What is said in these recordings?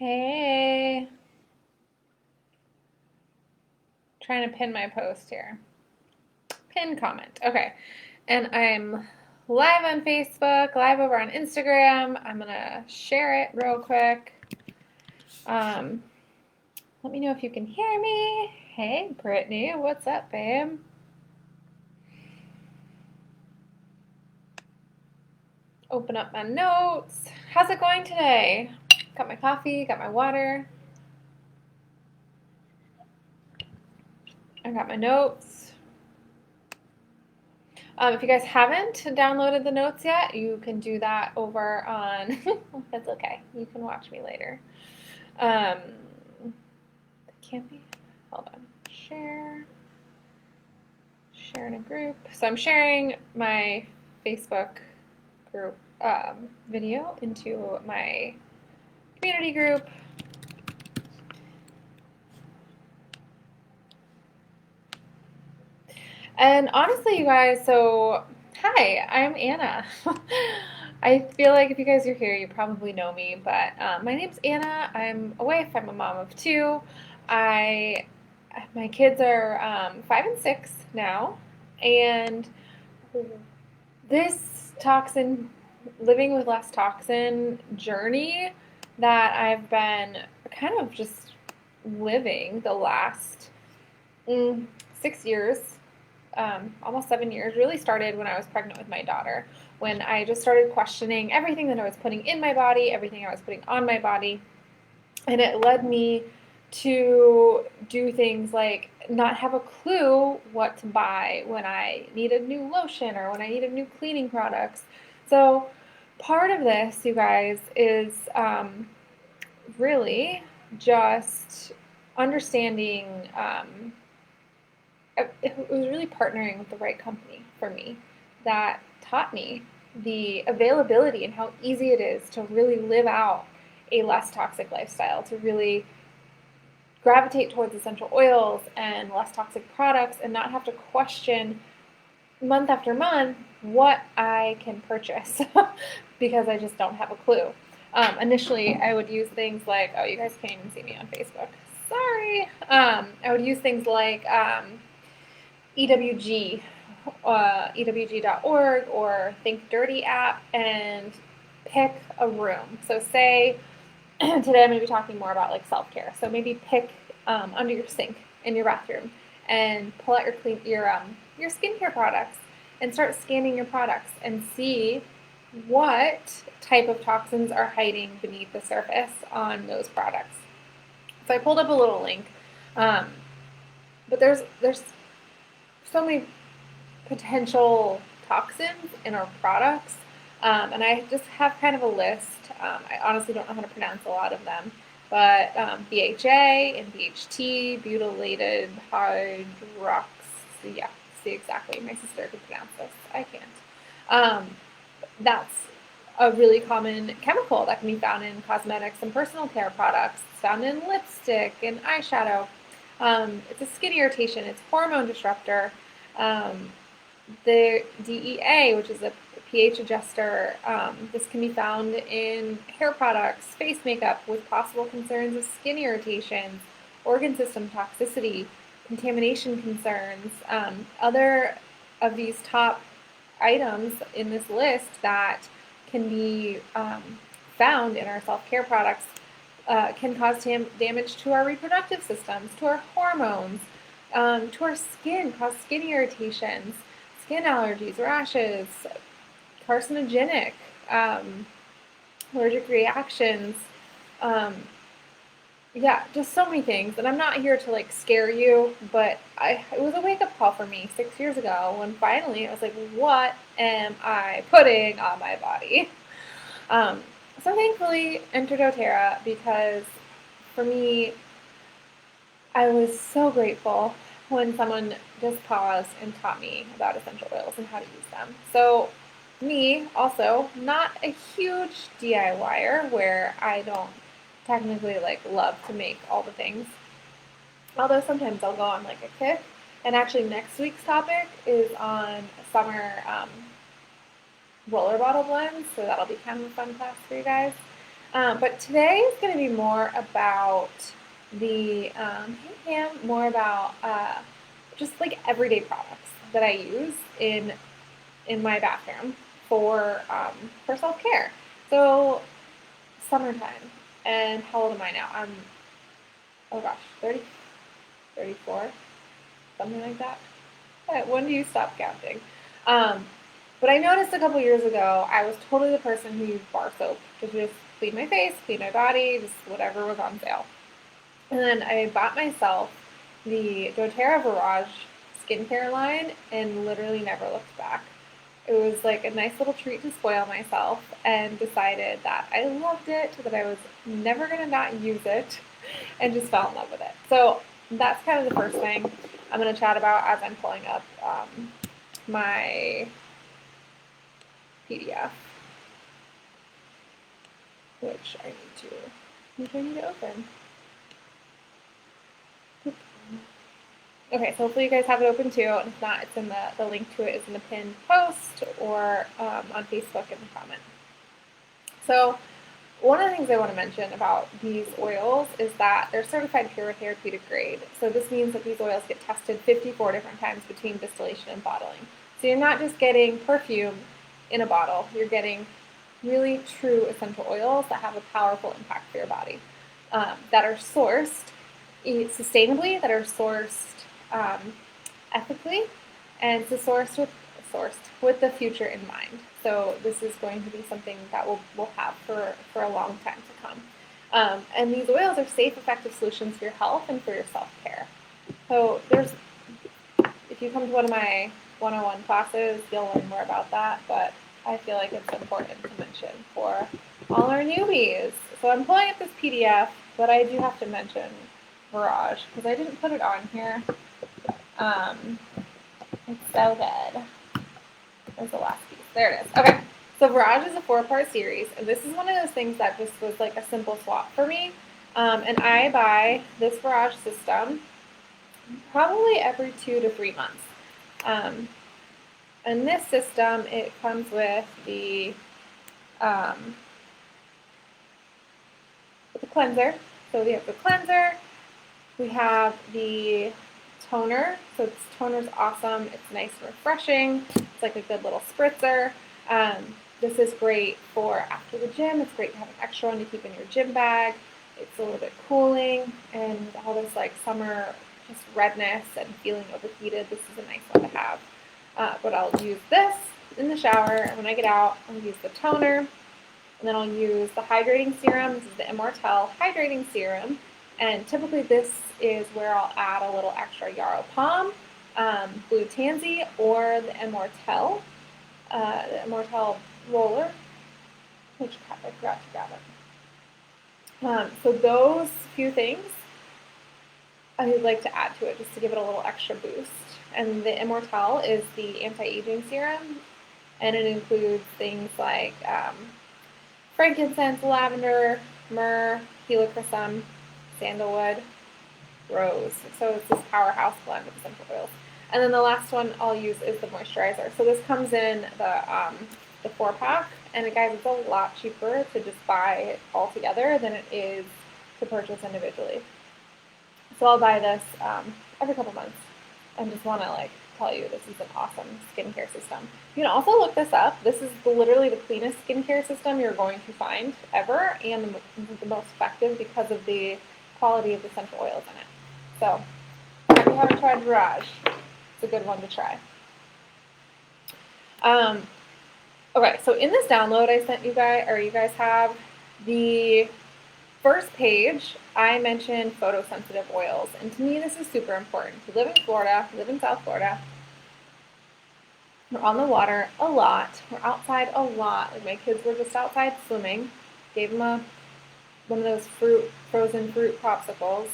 Hey, trying to pin my post here. Pin comment. Okay. And I'm live on Facebook, live over on Instagram. I'm going to share it real quick. Um, Let me know if you can hear me. Hey, Brittany, what's up, babe? Open up my notes. How's it going today? Got my coffee, got my water. I got my notes. If you guys haven't downloaded the notes yet, you can do that over on, that's okay, you can watch me later. Can't be, hold on, share in a group. So I'm sharing my Facebook group video into my community group. And honestly, you guys, so hi, I'm Anna. I feel like if you guys are here, you probably know me, but my name's Anna. I'm a wife. I'm a mom of two. My kids are 5 and 6 now, and this living with less toxin journey that I've been kind of just living the last 6 years, almost 7 years, really started when I was pregnant with my daughter, when I just started questioning everything that I was putting in my body, everything I was putting on my body, and it led me to do things like not have a clue what to buy when I needed new lotion or when I needed new cleaning products. So part of this, you guys, is really just understanding. It was really partnering with the right company for me that taught me the availability and how easy it is to really live out a less toxic lifestyle, to really gravitate towards essential oils and less toxic products and not have to question month after month what I can purchase because I just don't have a clue. Initially, I would use things like, oh, you guys can't even see me on Facebook. Sorry. I would use things like EWG, EWG.org or Think Dirty app and pick a room. So say today I'm going to be talking more about like self-care. So maybe pick under your sink in your bathroom and pull out your skincare products and start scanning your products and see what type of toxins are hiding beneath the surface on those products. So I pulled up a little link, but there's so many potential toxins in our products, and I just have kind of a list. I honestly don't know how to pronounce a lot of them, but BHA and BHT, butylated hydrox. Yeah, see exactly. My sister could pronounce this. I can't. That's a really common chemical that can be found in cosmetics and personal care products. It's found in lipstick and eyeshadow. It's a skin irritation. It's hormone disruptor. The DEA, which is a pH adjuster, this can be found in hair products, face makeup with possible concerns of skin irritations, organ system toxicity, contamination concerns. Other of these top items in this list that can be found in our self-care products can cause damage to our reproductive systems, to our hormones, to our skin, cause skin irritations, skin allergies, rashes, carcinogenic, allergic reactions, yeah, just so many things. And I'm not here to like scare you, but it was a wake-up call for me 6 years ago when finally I was like, what am I putting on my body? So thankfully entered doTERRA because for me, I was so grateful when someone just paused and taught me about essential oils and how to use them. So me, also, not a huge DIYer where I don't technically like love to make all the things. Although sometimes I'll go on like a kick. And actually next week's topic is on summer roller bottle blends, so that'll be kind of a fun class for you guys. But today is going to be more about more about just like everyday products that I use in my bathroom for self-care. So summertime, and how old am I now? I'm, oh gosh, 30, 34, something like that. When do you stop counting? Um, but I noticed a couple years ago, I was totally the person who used bar soap to just clean my face, clean my body, just whatever was on sale. And then I bought myself the doTERRA Virage skincare line and literally never looked back. It was like a nice little treat to spoil myself, and decided that I loved it, that I was never going to not use it, and just fell in love with it. So that's kind of the first thing I'm going to chat about as I'm pulling up my PDF, which I need to open. Okay, so hopefully you guys have it open too, and if not, it's in the link to it is in the pinned post or on Facebook in the comment. So one of the things I want to mention about these oils is that they're certified pure therapeutic grade. So this means that these oils get tested 54 different times between distillation and bottling. So you're not just getting perfume in a bottle, you're getting really true essential oils that have a powerful impact for your body, that are sourced sustainably, that are sourced ethically, and to sourced with the future in mind. So this is going to be something that we'll have for a long time to come. And these oils are safe, effective solutions for your health and for your self-care. So if you come to one of my 101 classes, you'll learn more about that, but I feel like it's important to mention for all our newbies. So I'm pulling up this PDF, but I do have to mention Virage because I didn't put it on here. It's so good. Where's the last piece? There it is. Okay, so Virage is a 4-part series, and this is one of those things that just was like a simple swap for me. And I buy this Virage system probably every 2 to 3 months. And this system, it comes with the cleanser. So we have the cleanser, we have the toner. So this toner's awesome. It's nice and refreshing. It's like a good little spritzer. This is great for after the gym. It's great to have an extra one to keep in your gym bag. It's a little bit cooling, and all this like summer just redness and feeling overheated, this is a nice one to have. But I'll use this in the shower, and when I get out, I'll use the toner, and then I'll use the hydrating serum. This is the Immortelle Hydrating Serum, and typically this is where I'll add a little extra Yarrow Palm, Blue Tansy, or the Immortelle roller, which I forgot to grab it. So those few things I would like to add to it just to give it a little extra boost. And the Immortelle is the anti-aging serum, and it includes things like frankincense, lavender, myrrh, helichrysum, sandalwood, rose. So it's this powerhouse blend of essential oils. And then the last one I'll use is the moisturizer. So this comes in the 4-pack, and guys, it's a lot cheaper to just buy it all together than it is to purchase individually. So I'll buy this every couple months, and just want to like tell you this is an awesome skincare system. You can also look this up. This is literally the cleanest skincare system you're going to find ever, and the most effective because of the quality of the essential oils in it. So if you haven't tried Virage, it's a good one to try. Okay, so in this download I sent you guys, or you guys have, the first page, I mentioned photosensitive oils, and to me this is super important. We live in Florida, we live in South Florida. We're on the water a lot. We're outside a lot. Like my kids were just outside swimming. Gave them one of those frozen fruit popsicles,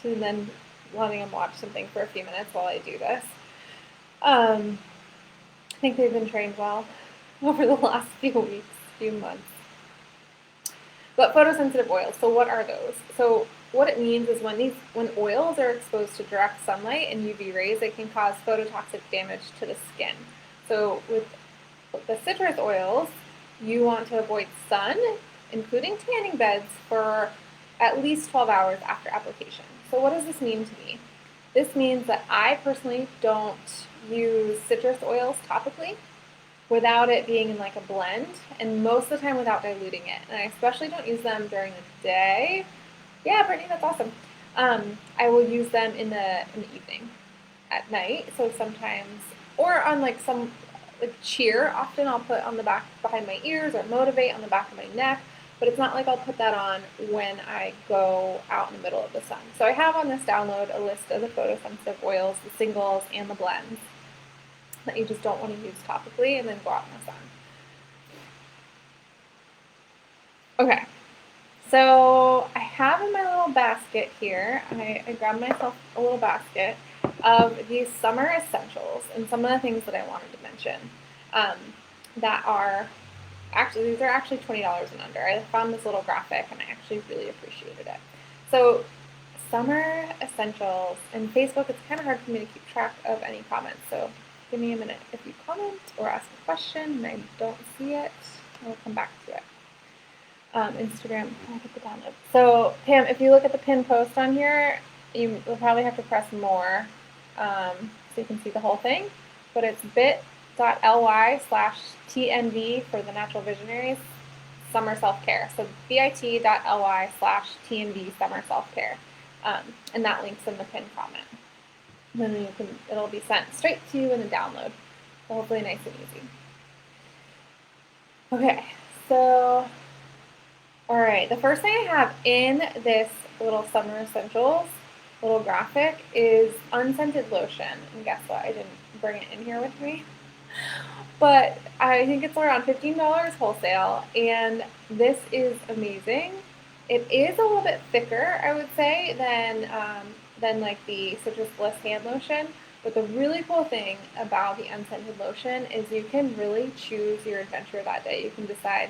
to then letting them watch something for a few minutes while I do this. I think they've been trained well over the last few months. But photosensitive oils, so what are those? So what it means is when oils are exposed to direct sunlight and UV rays, it can cause phototoxic damage to the skin. So with the citrus oils, you want to avoid sun including tanning beds, for at least 12 hours after application. So what does this mean to me? This means that I personally don't use citrus oils topically without it being in like a blend, and most of the time without diluting it. And I especially don't use them during the day. Yeah, Brittany, that's awesome. I will use them in the evening, at night. So sometimes, or on like some like cheer. Often I'll put on the back behind my ears, or motivate on the back of my neck. But it's not like I'll put that on when I go out in the middle of the sun. So I have on this download a list of the photosensitive oils, the singles, and the blends that you just don't want to use topically and then go out in the sun. Okay, so I have in my little basket here, I grabbed myself a little basket of these summer essentials and some of the things that I wanted to mention that are actually, these are actually $20 and under. I found this little graphic and I actually really appreciated it. So summer essentials, and Facebook, it's kind of hard for me to keep track of any comments, so give me a minute. If you comment or ask a question and I don't see it, I'll come back to it. Instagram, I'll put the download. So Pam, if you look at the pinned post on here, you'll probably have to press more so you can see the whole thing, but it's bit.ly/TNV for the Natural Visionaries Summer Self-Care. So bit.ly/TNV Summer Self-Care. And that link's in the pinned comment. And then it'll be sent straight to you in the download. So hopefully nice and easy. Okay, so all right, the first thing I have in this little summer essentials little graphic is Unscented Lotion. And guess what? I didn't bring it in here with me. But I think it's around $15 wholesale, and this is amazing. It is a little bit thicker, I would say, than like the Citrus Bliss hand lotion. But the really cool thing about the Unscented Lotion is you can really choose your adventure that day. You can decide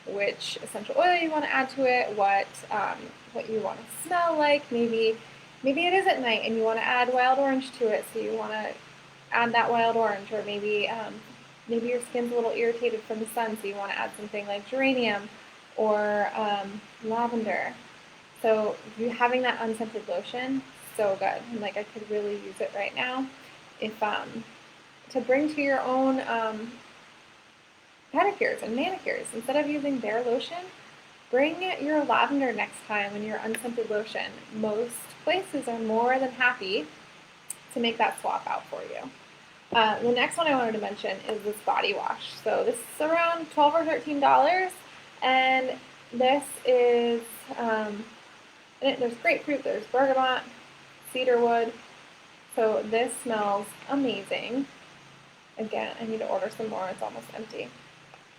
which essential oil you want to add to it, what you want to smell like. Maybe it is at night and you want to add wild orange to it, so you want to add that wild orange, or maybe your skin's a little irritated from the sun, so you want to add something like geranium or lavender. So having that unscented lotion, so good. And like I could really use it right now. If to bring to your own pedicures and manicures, instead of using their lotion, bring your lavender next time and your unscented lotion. Most places are more than happy to make that swap out for you. The next one I wanted to mention is this body wash. So this is around $12 or $13, and this is there's grapefruit, there's bergamot, cedarwood. So this smells amazing. Again, I need to order some more. It's almost empty.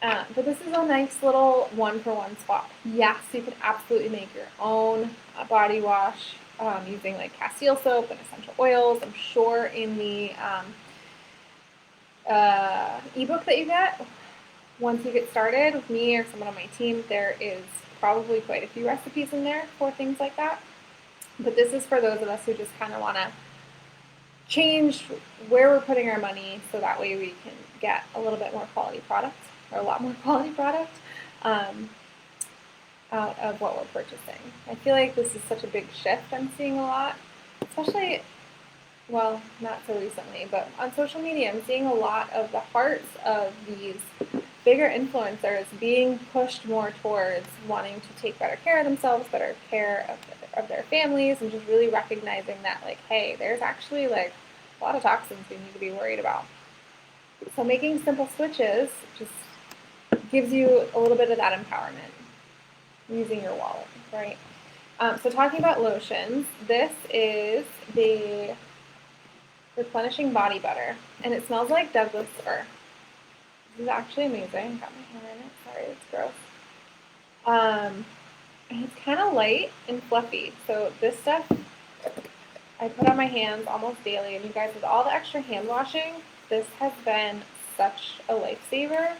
But this is a nice little one-for-one swap. Yes, you can absolutely make your own body wash using like Castile soap and essential oils. I'm sure in the ebook that you get, once you get started with me or someone on my team, there is probably quite a few recipes in there for things like that. But this is for those of us who just kind of want to change where we're putting our money, so that way we can get a little bit more quality product, or a lot more quality product out of what we're purchasing. I feel like this is such a big shift I'm seeing a lot, especially, well, not so recently, but on social media, I'm seeing a lot of the hearts of these bigger influencers being pushed more towards wanting to take better care of themselves, better care of their families, and just really recognizing that, like, hey, there's actually like a lot of toxins we need to be worried about. So making simple switches just gives you a little bit of that empowerment using your wallet, right? So talking about lotions, this is the Replenishing Body Butter, and it smells like Douglas fir. This is actually amazing. Got my hair in it. Sorry, it's gross. And it's kind of light and fluffy. So this stuff I put on my hands almost daily. And you guys, with all the extra hand washing, this has been such a lifesaver.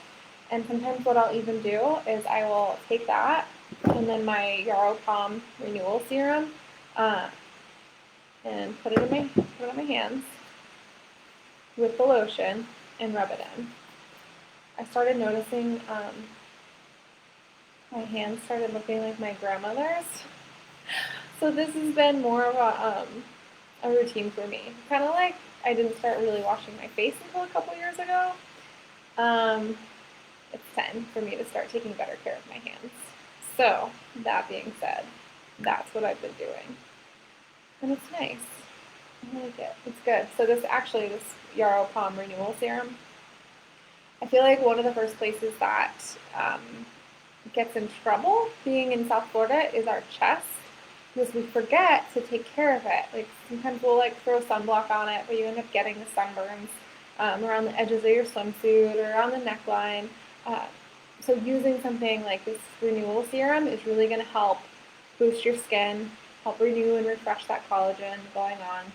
And sometimes what I'll even do is I will take that and then my Yarrow Palm Renewal Serum and put it on my hands with the lotion and rub it in. I started noticing my hands started looking like my grandmother's. So this has been more of a routine for me. Kind of like I didn't start really washing my face until a couple years ago. It's time for me to start taking better care of my hands. So that being said, that's what I've been doing. And it's nice. I like it. It's good. So this Yarrow Palm Renewal Serum, I feel like one of the first places that gets in trouble being in South Florida is our chest, because we forget to take care of it. Like sometimes we'll like throw sunblock on it, but you end up getting the sunburns around the edges of your swimsuit or on the neckline. So using something like this Renewal Serum is really going to help boost your skin, help renew and refresh that collagen going on.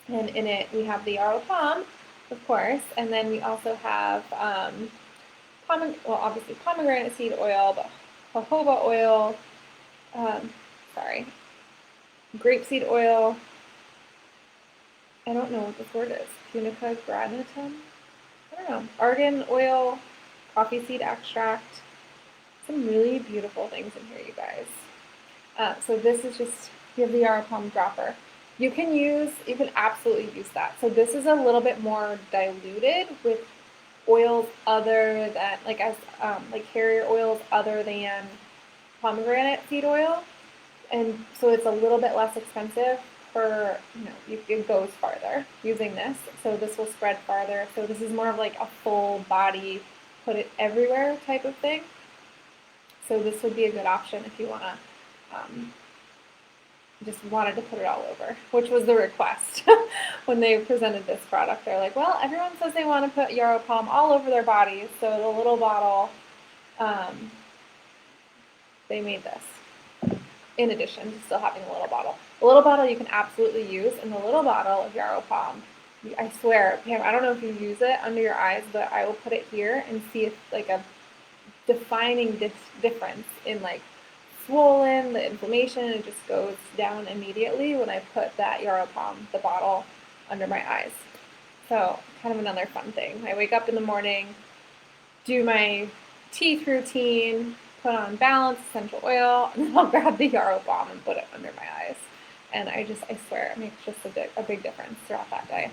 And in it, we have the Yarrow Palm, of course, and then we also have obviously pomegranate seed oil, but jojoba oil, grapeseed oil. I don't know what this word is. Punica granatum? I don't know. Argan oil, coffee seed extract. Some really beautiful things in here, you guys. So this is just, you have the Yarrow Palm dropper. You can absolutely use that. So this is a little bit more diluted with oils other than, like carrier oils other than pomegranate seed oil. And so it's a little bit less expensive it goes farther using this. So this will spread farther. So this is more of like a full body, put it everywhere type of thing. So this would be a good option if you want to just wanted to put it all over, which was the request when they presented this product. They're like, well, everyone says they want to put Yarrow Palm all over their bodies, so the little bottle, they made this in addition to still having a little bottle. The little bottle you can absolutely use, and the little bottle of Yarrow Palm, I swear, Pam, I don't know if you use it under your eyes, but I will put it here and see if like a defining difference in like swollen, the inflammation, it just goes down immediately when I put that Yarrow Palm, the bottle, under my eyes. So kind of another fun thing. I wake up in the morning, do my teeth routine, put on Balance essential oil, and then I'll grab the Yarrow Palm and put it under my eyes. And I swear, it makes just a big difference throughout that day.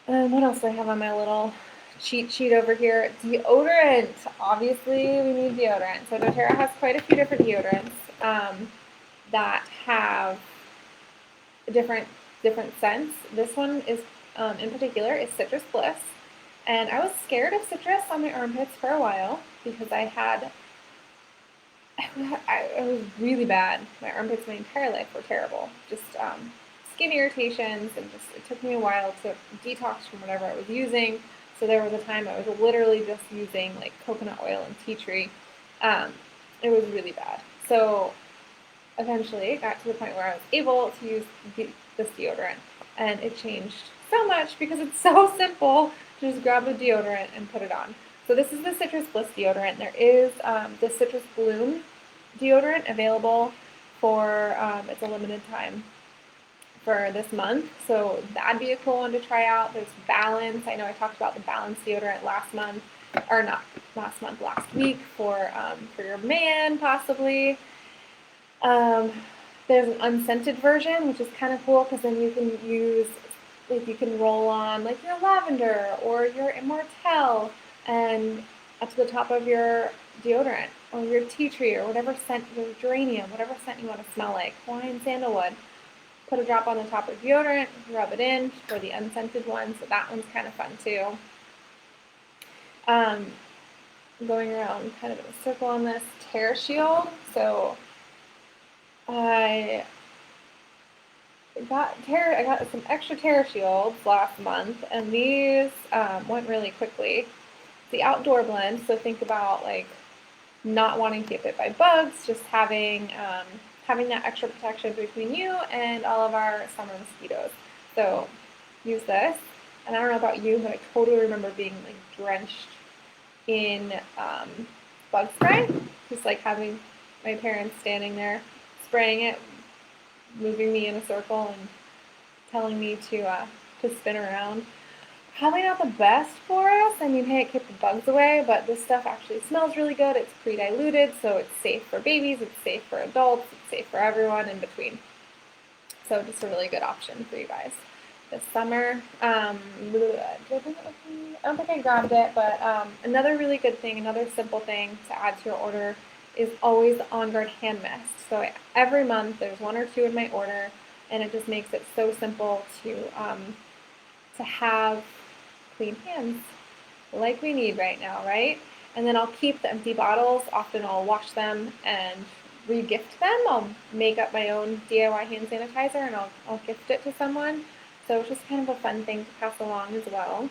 And what else do I have on my little cheat sheet over here? Deodorant. Obviously, we need deodorant. So doTERRA has quite a few different deodorants that have different scents. This one is, in particular, is Citrus Bliss. And I was scared of citrus on my armpits for a while because I was really bad. My armpits my entire life were terrible. Just skin irritations, and it took me a while to detox from whatever I was using. So there was a time I was literally just using like coconut oil and tea tree. It was really bad. So eventually it got to the point where I was able to use this deodorant, and it changed so much because it's so simple to just grab a deodorant and put it on. So this is the Citrus Bliss deodorant. There is the Citrus Bloom deodorant available for, it's a limited time for this month. So that'd be a cool one to try out. There's Balance. I know I talked about the Balance deodorant last week for your man possibly. There's an unscented version, which is kind of cool because then you can use, like you can roll on like your lavender or your Immortelle and up to the top of your deodorant or your tea tree or whatever scent, your geranium, whatever scent you want to smell like, Hawaiian sandalwood. Put a drop on the top of deodorant, rub it in for the unscented one, so that one's kind of fun too. Going around kind of in a circle on this, Tear Shield. So I got some extra Tear Shields last month, and these went really quickly. The outdoor blend, so think about like not wanting to get bit by bugs, just having that extra protection between you and all of our summer mosquitoes. So use this, and I don't know about you, but I totally remember being like drenched in bug spray, just like having my parents standing there spraying it, moving me in a circle and telling me to spin around. Probably not the best for us. I mean, hey, it keeps the bugs away, but this stuff actually smells really good. It's pre-diluted, so it's safe for babies, it's safe for adults, it's safe for everyone in between. So just a really good option for you guys this summer. I don't think I grabbed it, but another really good thing, another simple thing to add to your order is always the On Guard hand mist. So every month there's 1 or 2 in my order, and it just makes it so simple to have clean hands like we need right now, right? And then I'll keep the empty bottles. Often I'll wash them and re-gift them. I'll make up my own DIY hand sanitizer and I'll gift it to someone. So it's just kind of a fun thing to pass along as well.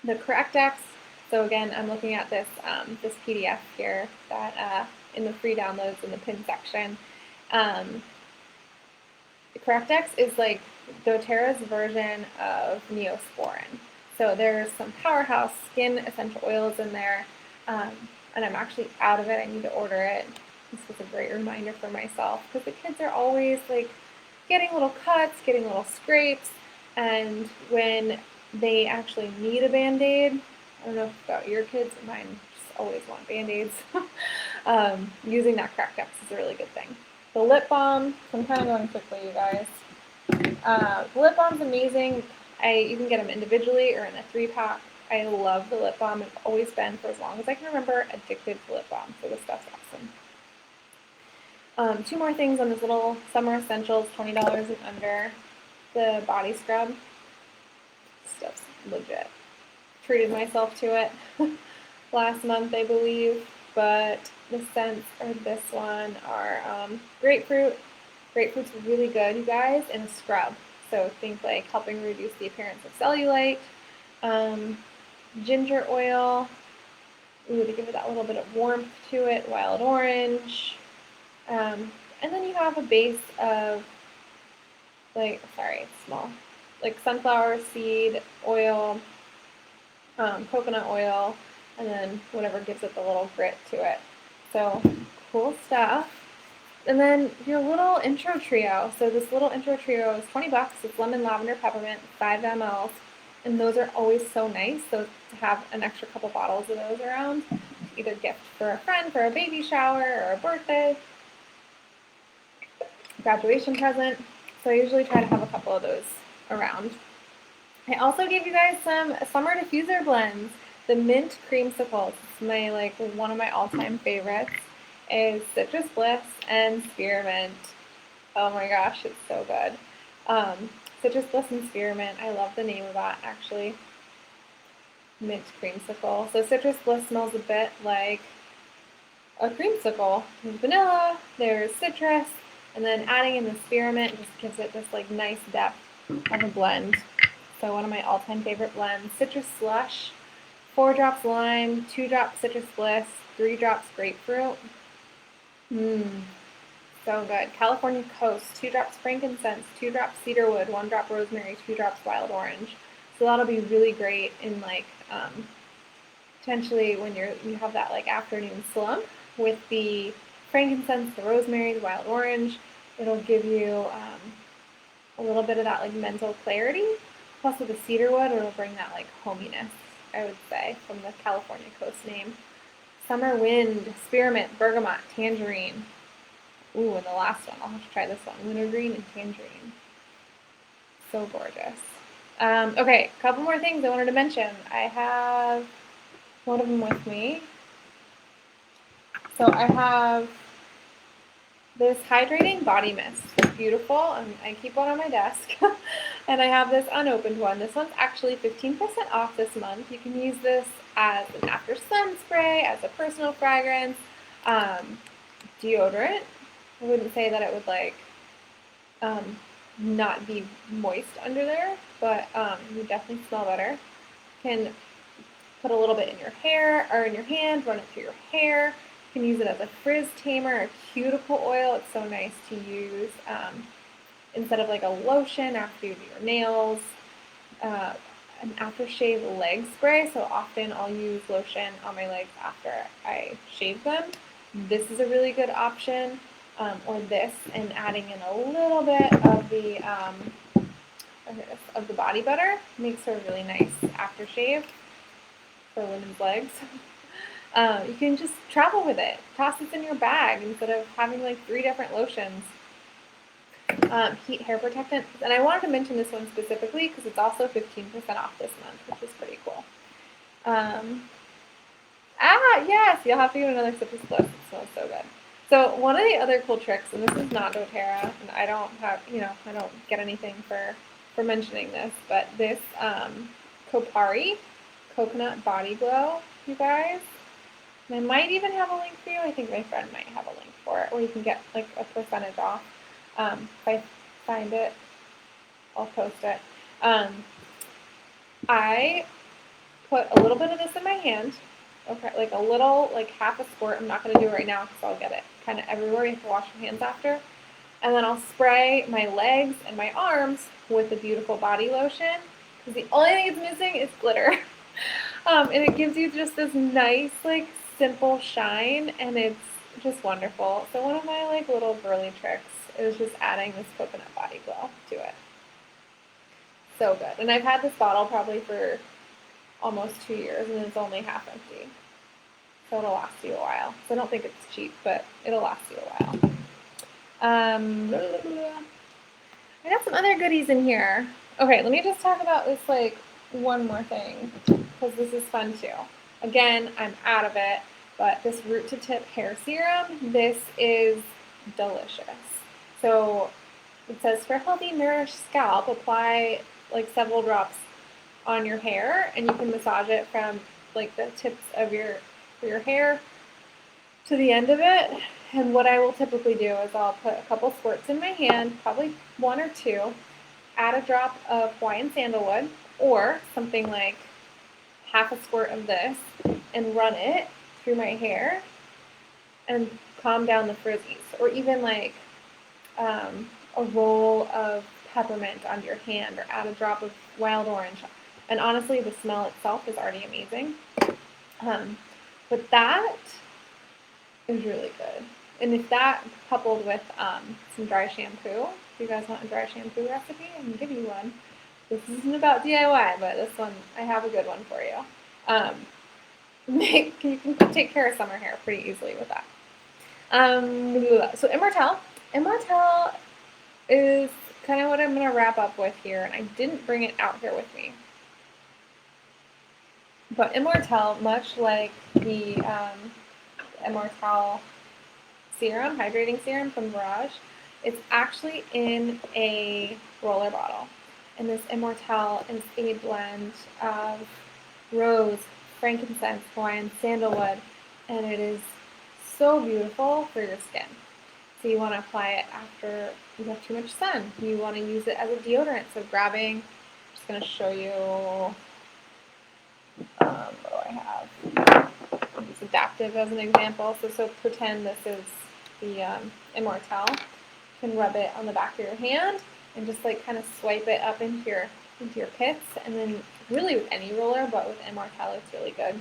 The Correct-X. So again, I'm looking at this this PDF here that in the free downloads in the pin section. The Correct-X is like doTERRA's version of Neosporin. So there's some powerhouse skin essential oils in there, and I'm actually out of it. I need to order it. This was a great reminder for myself because the kids are always like getting little cuts, getting little scrapes, and when they actually need a Band-Aid, I don't know about your kids, but mine just always want Band-Aids. Using that Correct-X is a really good thing. The lip balm, so I'm kind of going quickly, you guys. The lip balm's amazing. You can get them individually or in a 3-pack. I love the lip balm. I've always been, for as long as I can remember, addicted to lip balm. So this stuff's awesome. 2 more things on this little summer essentials, $20 and under. The body scrub. Stuff's legit. Treated myself to it last month, I believe. But the scents are this one are grapefruit. Grapefruit's really good, you guys, in a scrub. So think like helping reduce the appearance of cellulite. Ginger oil, to give it that little bit of warmth to it. Wild orange. And then you have a base of, it's small, like sunflower seed oil, coconut oil, and then whatever gives it the little grit to it. So cool stuff. And then your little intro trio. So this little intro trio is $20. It's lemon, lavender, peppermint, 5 ml. And those are always so nice. So to have an extra couple bottles of those around, either gift for a friend, for a baby shower, or a birthday, graduation present. So I usually try to have a couple of those around. I also gave you guys some summer diffuser blends. The mint creamsicles. It's my one of my all-time favorites. Is Citrus Bliss and Spearmint. Oh my gosh, it's so good. Citrus Bliss and Spearmint. I love the name of that actually. Mint creamsicle. So Citrus Bliss smells a bit like a creamsicle. There's vanilla, there's citrus, and then adding in the spearmint just gives it this nice depth of a blend. So one of my all-time favorite blends. Citrus Slush, 4 drops lime, 2 drops Citrus Bliss, 3 drops grapefruit. So good. California Coast, 2 drops frankincense, 2 drops cedarwood, 1 drop rosemary, 2 drops wild orange. So that'll be really great in potentially when you have that afternoon slump with the frankincense, the rosemary, the wild orange. It'll give you a little bit of that mental clarity. Plus with the cedarwood, it'll bring that hominess, I would say, from the California Coast name. Summer Wind, Spearmint, Bergamot, Tangerine. Ooh, and the last one, I'll have to try this one. Wintergreen and Tangerine. So gorgeous. Okay, a couple more things I wanted to mention. I have one of them with me. So I have this hydrating body mist. It's beautiful, and I keep one on my desk. And I have this unopened one. This one's actually 15% off this month. You can use this as an after sun spray, as a personal fragrance, deodorant. I wouldn't say that it would not be moist under there, but you definitely smell better. You can put a little bit in your hair or in your hand, run it through your hair. You can use it as a frizz tamer, a cuticle oil. It's so nice to use instead of a lotion after you do your nails. An aftershave leg spray. So often I'll use lotion on my legs after I shave them. This is a really good option. Or this, and adding in a little bit of the of the body butter. Makes a really nice aftershave for women's legs. You can just travel with it. Toss this in your bag instead of having like 3 different lotions. Heat hair protectant. And I wanted to mention this one specifically because it's also 15% off this month, which is pretty cool. Yes, you'll have to get another sip of this. It smells so good. So one of the other cool tricks, and this is not doTERRA, and I don't have, I don't get anything for mentioning this, but this Kopari Coconut Body Glow, you guys. And I might even have a link for you. I think my friend might have a link for it, where you can get like a percentage off. If I find it, I'll post it. I put a little bit of this in my hand, okay, like a little, like half a squirt. I'm not going to do it right now because I'll get it kind of everywhere. You have to wash your hands after. And then I'll spray my legs and my arms with the beautiful body lotion because the only thing it's missing is glitter. And it gives you just this nice, like, simple shine, and it's just wonderful. So one of my, like, little girly tricks is just adding this coconut body glow to it. So good. And I've had this bottle probably for almost 2 years, and it's only half empty. So it'll last you a while. So I don't think it's cheap, but it'll last you a while. I got some other goodies in here. Okay, let me just talk about this, like, one more thing, because this is fun too. Again, I'm out of it, but this root to tip hair serum, this is delicious. So it says for healthy, nourished scalp, apply like several drops on your hair, and you can massage it from like the tips of your hair to the end of it. And what I will typically do is I'll put a couple squirts in my hand, probably 1 or 2, add a drop of Hawaiian sandalwood or something like half a squirt of this, and run it through my hair and calm down the frizzies, or even like a roll of peppermint on your hand, or add a drop of wild orange. And honestly, the smell itself is already amazing. But that is really good. And if that coupled with some dry shampoo, if you guys want a dry shampoo recipe, I can give you one. This isn't about DIY, but this one, I have a good one for you. You can take care of summer hair pretty easily with that. So Immortelle is kind of what I'm going to wrap up with here, and I didn't bring it out here with me. But Immortelle, much like the Immortelle serum, hydrating serum from Mirage, it's actually in a roller bottle. And this Immortelle is a blend of rose, frankincense, Hawaiian sandalwood, and it is so beautiful for your skin. So you want to apply it after you have too much sun. You want to use it as a deodorant. So grabbing, I'm just going to show you, what do I have? It's adaptive as an example. So pretend this is the Immortelle. You can rub it on the back of your hand and just like kind of swipe it up into your pits, and then really with any roller, but with Immortelle it's really good.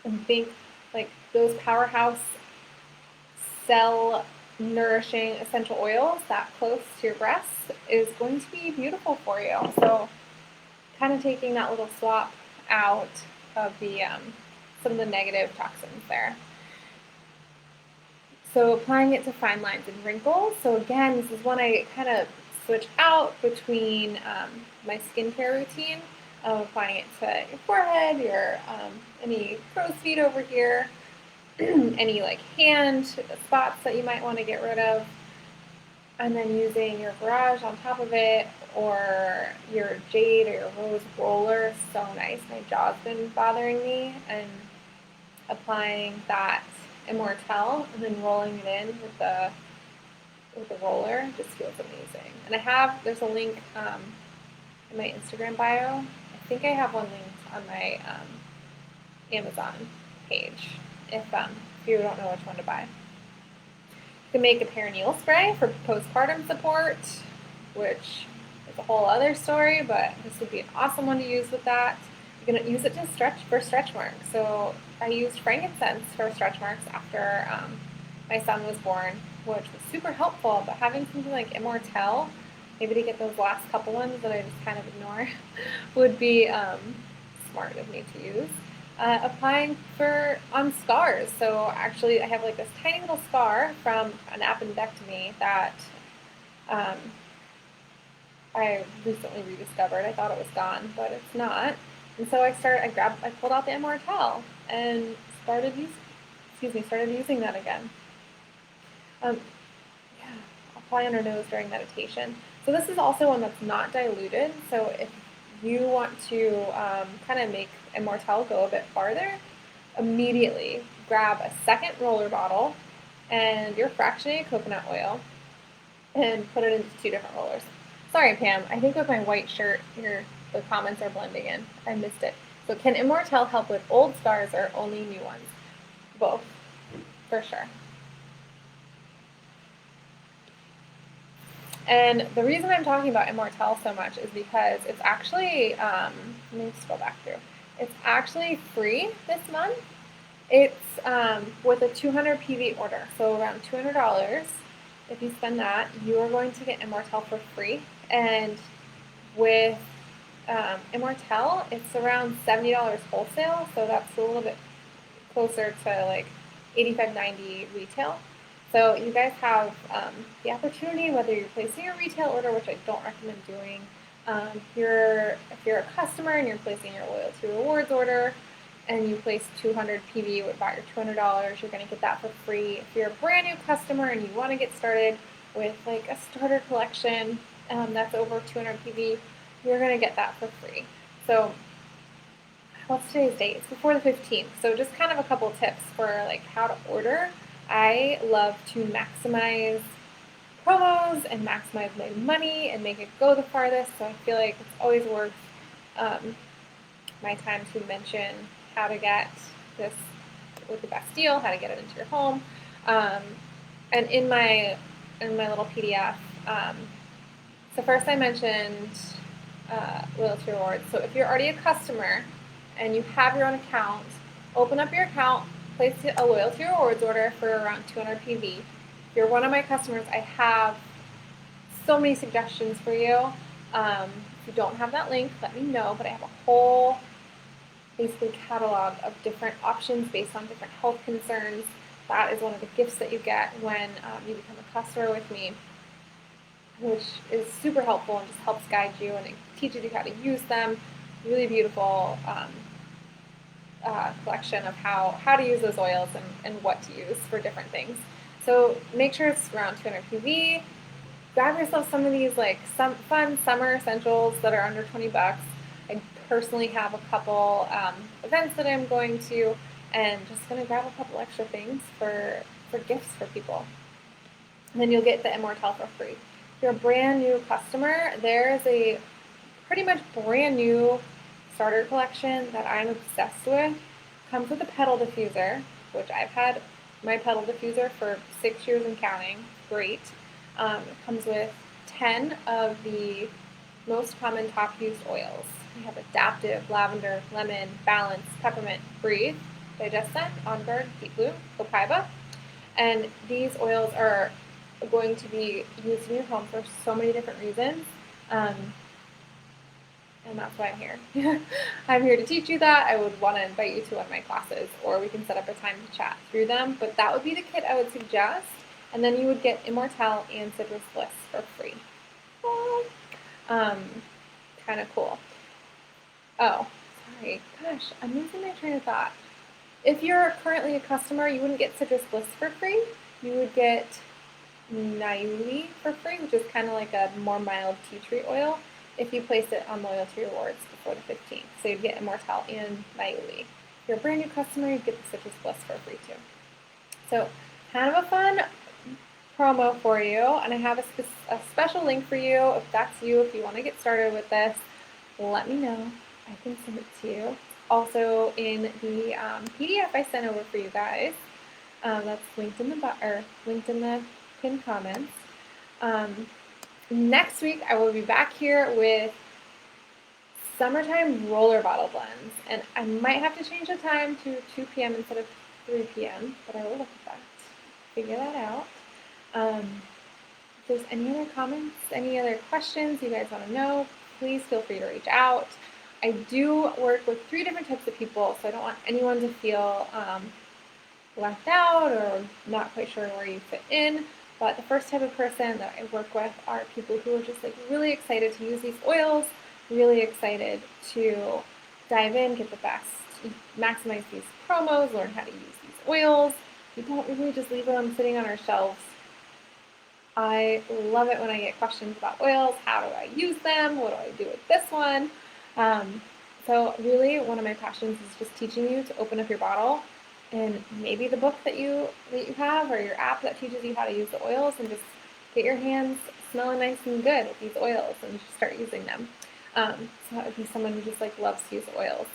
And think like those powerhouse cell nourishing essential oils that close to your breasts is going to be beautiful for you. So kind of taking that little swap out of the some of the negative toxins there. So applying it to fine lines and wrinkles. So again, this is one I kind of switch out between my skincare routine of applying it to your forehead, your any crow's feet over here, any like hand spots that you might want to get rid of, and then using your Garage on top of it, or your jade or your rose roller is so nice. My jaw's been bothering me, and applying that Immortelle and then rolling it in with the roller just feels amazing. And there's a link in my Instagram bio. I think I have one linked on my Amazon page if you don't know which one to buy. You can make a perineal spray for postpartum support, which is a whole other story, but this would be an awesome one to use with that. You're going to use it to stretch marks. So I used frankincense for stretch marks after my son was born, which was super helpful. But having something like Immortelle maybe to get those last couple ones that I just kind of ignore, would be smart of me to use. Applying on scars. So actually, I have like this tiny little scar from an appendectomy that I recently rediscovered. I thought it was gone, but it's not. And so I pulled out the Immortelle and started using that again. Yeah, apply on our nose during meditation. So this is also one that's not diluted. So if you want to kind of make Immortelle go a bit farther, immediately grab a second roller bottle and your fractionated coconut oil and put it into 2 different rollers. Sorry, Pam, I think with my white shirt here, the comments are blending in. I missed it. So can Immortelle help with old scars or only new ones? Both, for sure. And the reason I'm talking about Immortelle so much is because it's actually, let me scroll back through. It's actually free this month. It's with a 200 PV order, so around $200. If you spend that, you are going to get Immortelle for free. And with Immortelle, it's around $70 wholesale, so that's a little bit closer to like $85.90 retail. So you guys have the opportunity, whether you're placing a retail order, which I don't recommend doing, if you're a customer and you're placing your loyalty rewards order, and you place 200 PV with about your $200, you're going to get that for free. If you're a brand new customer and you want to get started with like a starter collection that's over 200 PV, you're going to get that for free. So what's today's date? It's before the 15th. So just kind of a couple tips for like how to order. I love to maximize promos and maximize my money and make it go the farthest. So I feel like it's always worth my time to mention how to get this with the best deal, how to get it into your home. And in my little PDF, so first I mentioned loyalty rewards. So if you're already a customer and you have your own account, open up your account, place a loyalty rewards order for around 200 PV. If you're one of my customers, I have so many suggestions for you. If you don't have that link, let me know, but I have a whole basically catalog of different options based on different health concerns. That is one of the gifts that you get when you become a customer with me, which is super helpful and just helps guide you and it teaches you how to use them. Really beautiful collection of how to use those oils and what to use for different things. So make sure it's around 200 PV. Grab yourself some of these like some fun summer essentials that are under 20 bucks. I personally have a couple events that I'm going to, and just going to grab a couple extra things for gifts for people. And then you'll get the Immortelle for free. If you're a brand new customer, there's a pretty much brand new starter collection that I'm obsessed with. Comes with a petal diffuser, which I've had my petal diffuser for 6 years and counting. Great. It comes with 10 of the most common top used oils. We have Adaptive, Lavender, Lemon, Balance, Peppermint, Breathe, Digescent, On Guard, Deep Blue, Copaiba. And these oils are going to be used in your home for so many different reasons. And that's why I'm here. I'm here to teach you that. I would want to invite you to one of my classes, or we can set up a time to chat through them. But that would be the kit I would suggest. And then you would get Immortelle and Citrus Bliss for free. Kind of cool. Oh, sorry. Gosh, I'm losing my train of thought. If you're currently a customer, you wouldn't get Citrus Bliss for free. You would get Niuli for free, which is kind of like a more mild tea tree oil, if you place it on loyalty rewards before the 15th. So you'd get Immortelle and Niuli. If you're a brand new customer, you'd get the Citrus Bliss for free too. So kind of a fun promo for you, and I have a special link for you. If that's you, if you want to get started with this, let me know. I can send it to you. Also in the PDF I sent over for you guys. That's linked in the pinned comments. Next week I will be back here with summertime roller bottle blends, and I might have to change the time to 2 p.m. instead of 3 p.m., but I will look at that, figure that out. there's any other comments, any other questions you guys want to know, please feel free to reach out. I do work with 3 different types of people, so I don't want anyone to feel left out or not quite sure where you fit in. But the first type of person that I work with are people who are just like really excited to use these oils, really excited to dive in, get the best, maximize these promos, learn how to use these oils. We don't really just leave them sitting on our shelves. I love it when I get questions about oils. How do I use them? What do I do with this one? So really, one of my passions is just teaching you to open up your bottle, and maybe the book that you have or your app that teaches you how to use the oils, and just get your hands smelling nice and good with these oils and just start using them. So that would be someone who just like loves to use oils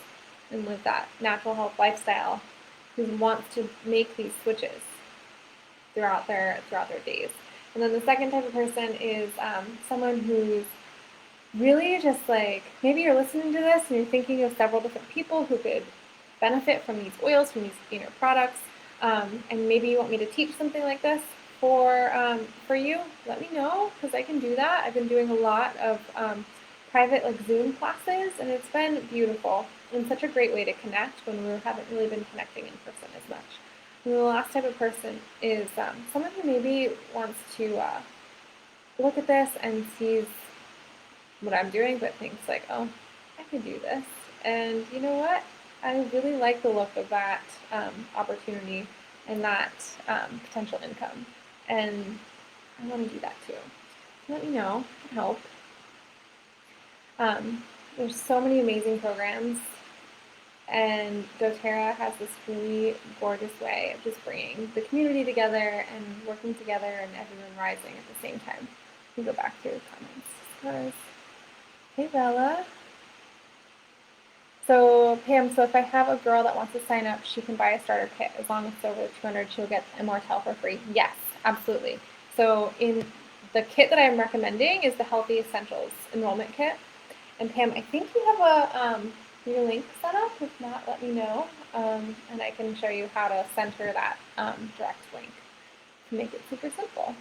and live that natural health lifestyle, who wants to make these switches throughout their days. And then the second type of person is someone who's really just like, maybe you're listening to this and you're thinking of several different people who could benefit from these oils, from these products, and maybe you want me to teach something like this for you. Let me know, because I can do that. I've been doing a lot of private like Zoom classes, and it's been beautiful and such a great way to connect when we haven't really been connecting in person as much. And the last type of person is someone who maybe wants to look at this and sees what I'm doing, but thinks like, oh, I could do this. And you know what? I really like the look of that opportunity and that potential income. And I want to do that too. Let me know. I can help. There's so many amazing programs, and doTERRA has this really gorgeous way of just bringing the community together and working together and everyone rising at the same time. Let me go back to your comments. Hey, Bella. So, Pam, so if I have a girl that wants to sign up, she can buy a starter kit. As long as it's over 200, she'll get Immortelle for free. Yes, absolutely. So, in the kit that I'm recommending is the Healthy Essentials Enrollment Kit. And Pam, I think you have your link set up. If not, let me know, and I can show you how to send her that direct link to make it super simple.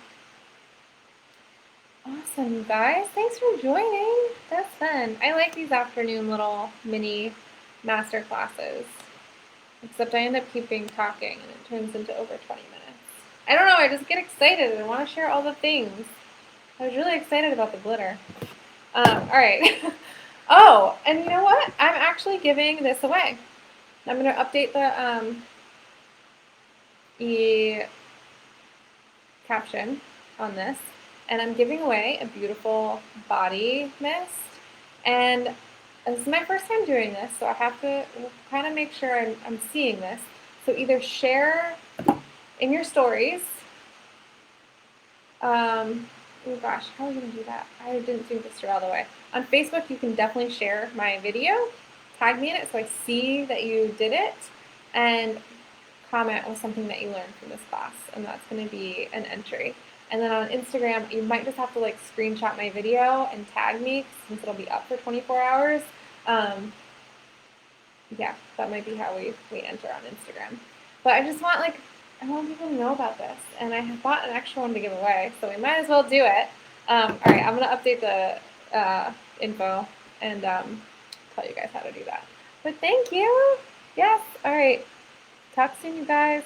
Awesome, you guys. Thanks for joining. That's fun. I like these afternoon little mini master classes, except I end up keeping talking and it turns into over 20 minutes. I don't know. I just get excited and I want to share all the things. I was really excited about the glitter. All right. Oh, and you know what? I'm actually giving this away. I'm going to update the caption on this, and I'm giving away a beautiful body mist. And this is my first time doing this, so I have to kind of make sure I'm seeing this. So either share in your stories. Oh gosh, how are we going to do that? I didn't think this through all the way. On Facebook, you can definitely share my video, tag me in it so I see that you did it, and comment with something that you learned from this class, and that's going to be an entry. And then on Instagram, you might just have to like screenshot my video and tag me since it'll be up for 24 hours. Yeah, that might be how we enter on Instagram. But I just want I want people to know about this, and I have bought an extra one to give away, so we might as well do it. All right, I'm going to update the info and tell you guys how to do that. But thank you. Yes, all right. Talk soon, you guys.